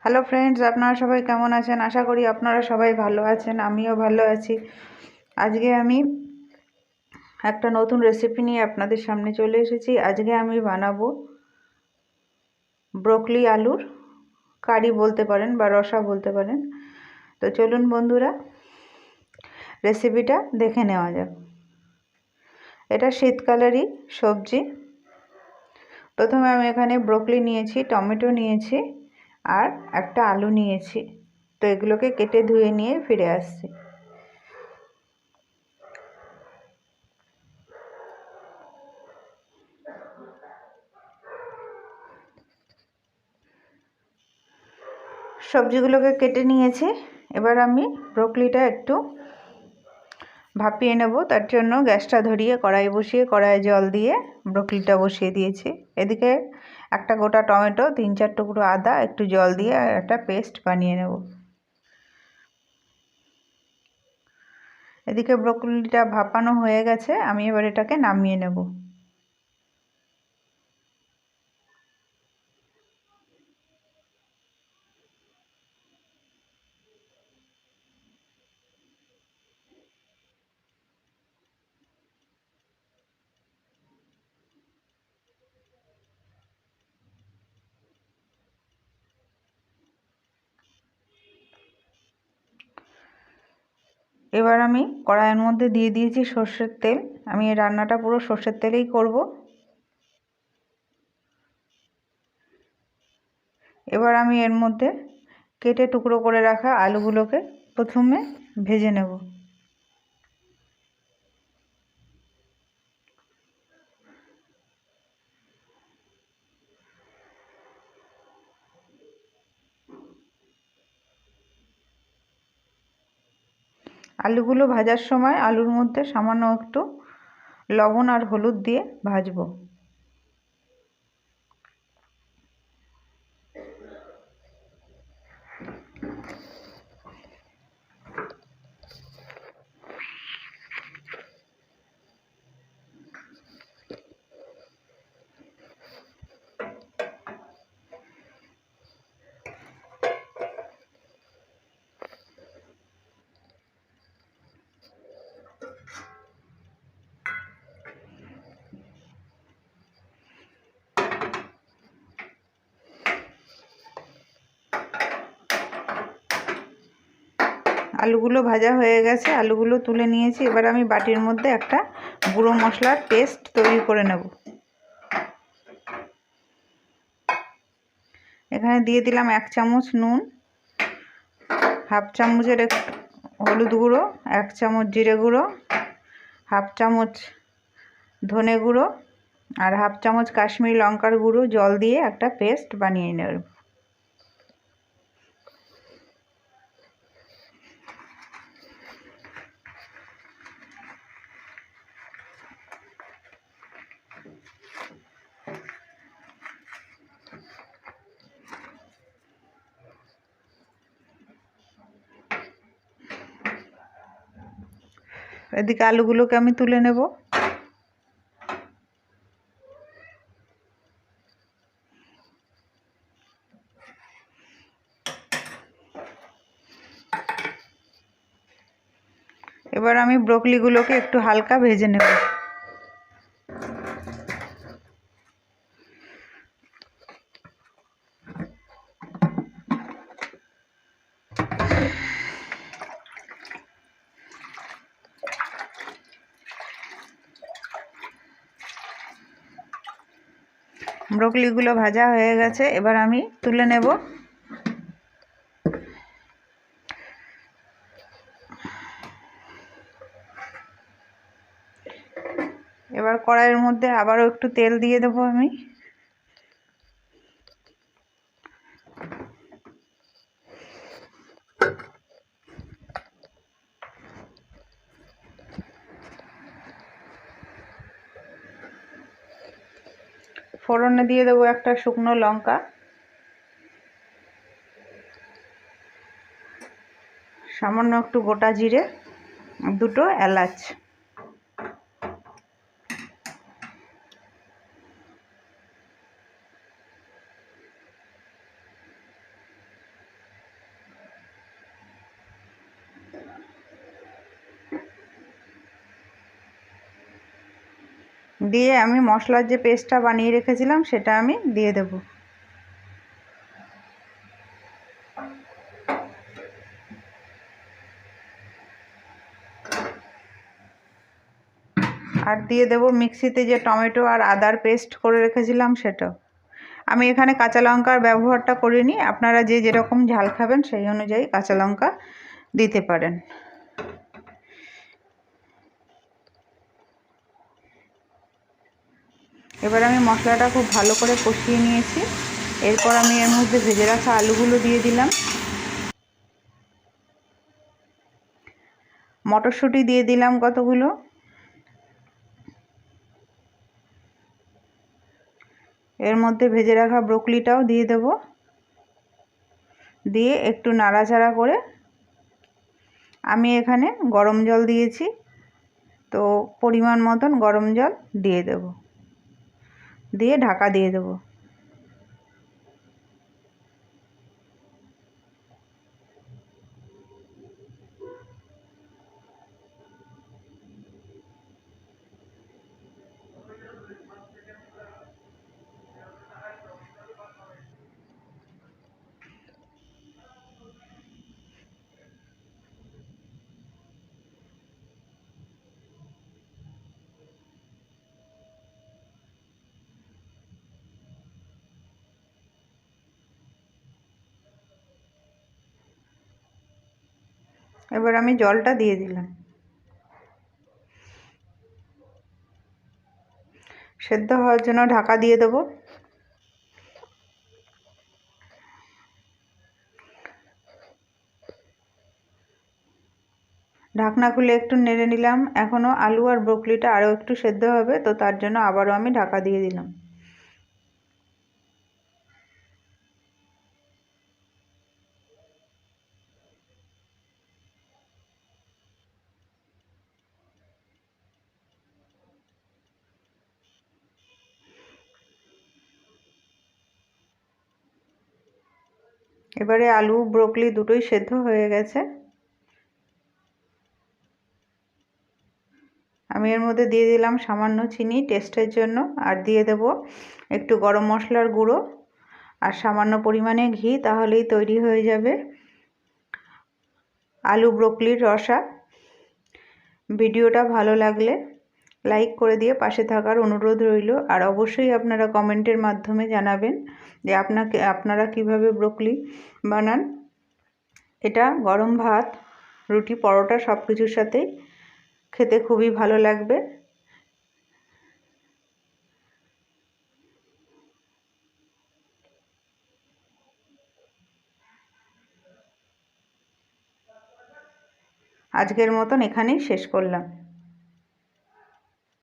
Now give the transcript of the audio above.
Hello friends, আপনারা সবাই কেমন আছেন? আশা করি আপনারা সবাই ভালো আছেন, আমিও ভালো আছি। আজকে আমি একটা নতুন রেসিপি নিয়ে আপনাদের সামনে চলে এসেছি। আজকে আমি বানাবো ব্রোকলি আলুর কারি বলতে পারেন বা রসা বলতে পারেন। তো চলুন বন্ধুরা, রেসিপিটা দেখে নেওয়া যাক। এটা শীতকালেরই সবজি। প্রথমে আমি এখানে ব্রোকলি নিয়েছি, টমেটো নিয়েছি আর একটা আলু নিয়েছি। তো এগুলোকে কেটে ধুয়ে নিয়ে ফিরে আসছি। সবজিগুলোকে কেটে নিয়েছি। এবার আমি ব্রোকলিটা একটু ভাপিয়ে নেব। তার জন্য গ্যাসটা ধরিয়ে কড়াই বসিয়ে কড়াইয়ে জল দিয়ে ব্রোকলিটা বসিয়ে দিয়েছি। এদিকে একটা গোটা টমেটো, 3-4 টুকরো আদা, একটু জল দিয়ে একটা পেস্ট বানিয়ে নেব। এদিকে ব্রোকলিটা ভাপানো হয়ে গেছে, আমি এবার এটাকে নামিয়ে নেব। এবার আমি কড়াইয়ের মধ্যে দিয়ে দিয়েছি সর্ষের তেল। আমি এই রান্নাটা পুরো সর্ষের তেলেই করব। এবার আমি এর মধ্যে কেটে টুকরো করে রাখা আলুগুলোকে প্রথমে ভেজে নেব। আলুগুলো ভাজার সময় আলুর মধ্যে সামান্য একটু লবণ আর হলুদ দিয়ে ভাজবো। আলুগুলো ভাজা হয়ে গেছে, আলুগুলো তুলে নিয়েছি। এবার আমি বাটির মধ্যে একটা গুঁড়ো মশলার পেস্ট তৈরি করে নেব। এখানে দিয়ে দিলাম 1 চামচ নুন, হাফ চামচের একটু হলুদ গুঁড়ো, 1 চামচ জিরে গুঁড়ো, হাফ চামচ ধনে গুঁড়ো আর হাফ চামচ কাশ্মীরি লঙ্কার গুঁড়ো জল দিয়ে একটা পেস্ট বানিয়ে নেব। এদিকে আলুগুলোকে আমি তুলে নেব। এবার আমি ব্রোকলিগুলোকে একটু হালকা ভেজে নেব। ব্রোকলিগুলো ভাজা হয়ে গেছে, এবার আমি তুলে নেব। এবার কড়াইয়ের মধ্যে আবারও একটু তেল দিয়ে দেবো আমি। ফোড়নে দিয়ে দেবো একটা শুকনো লঙ্কা, সামান্য একটু গোটা জিরে, 2টো এলাচ। দিয়ে আমি মশলার যে পেস্টটা বানিয়ে রেখেছিলাম সেটা আমি দিয়ে দেব। আর দিয়ে দেব মিক্সিতে যে টমেটো আর আদার পেস্ট করে রেখেছিলাম সেটাও। আমি এখানে কাঁচা লঙ্কার ব্যবহারটা করিনি, আপনারা যে যেরকম ঝাল খাবেন সেই অনুযায়ী কাঁচা লঙ্কা দিতে পারেন। এবার আমি মশলাটা খুব ভালো করে কষিয়ে নিয়েছি। এরপর আমি এর মধ্যে ভেজে রাখা আলুগুলো দিয়ে দিলাম, মটরশুঁটি দিয়ে দিলাম কতগুলো, এর মধ্যে ভেজে রাখা ব্রোকলিটাও দিয়ে দেব, দিয়ে একটু নাড়াচাড়া করে আমি এখানে গরম জল দিয়েছি, তো পরিমাণ মতন গরম জল দিয়ে দেব, দিয়ে ঢাকা দিয়ে দেব। এবার আমি জলটা দিয়ে দিলাম, সেদ্ধ হওয়ার জন্য ঢাকা দিয়ে দেবো। ঢাকনা খুলে একটু নেড়ে নিলাম, এখনও আলু আর ব্রোকলিটা আরও একটু সেদ্ধ হবে, তো তার জন্য আবারও আমি ঢাকা দিয়ে দিলাম। এবারে আলু ব্রোকলি দুটোই সেদ্ধ হয়ে গেছে। আমি এর মধ্যে দিয়ে দিলাম সামান্য চিনি টেস্টের জন্য, আর দিয়ে দেব একটু গরম মশলার গুঁড়ো আর সামান্য পরিমাণে ঘি, তাহলেই তৈরি হয়ে যাবে আলু ব্রোকলির রসা। ভিডিওটা ভালো লাগলে লাইক করে দিয়ে পাশে থাকার অনুরোধ রইল, আর অবশ্যই আপনারা কমেন্টের মাধ্যমে জানাবেন যে আপনারা কিভাবে ব্রোকলি বানান। এটা গরম ভাত, রুটি, পরোটা সব কিছুর সাথেই খেতে খুবই ভালো লাগবে। আজকের মতন এখানেই শেষ করলাম।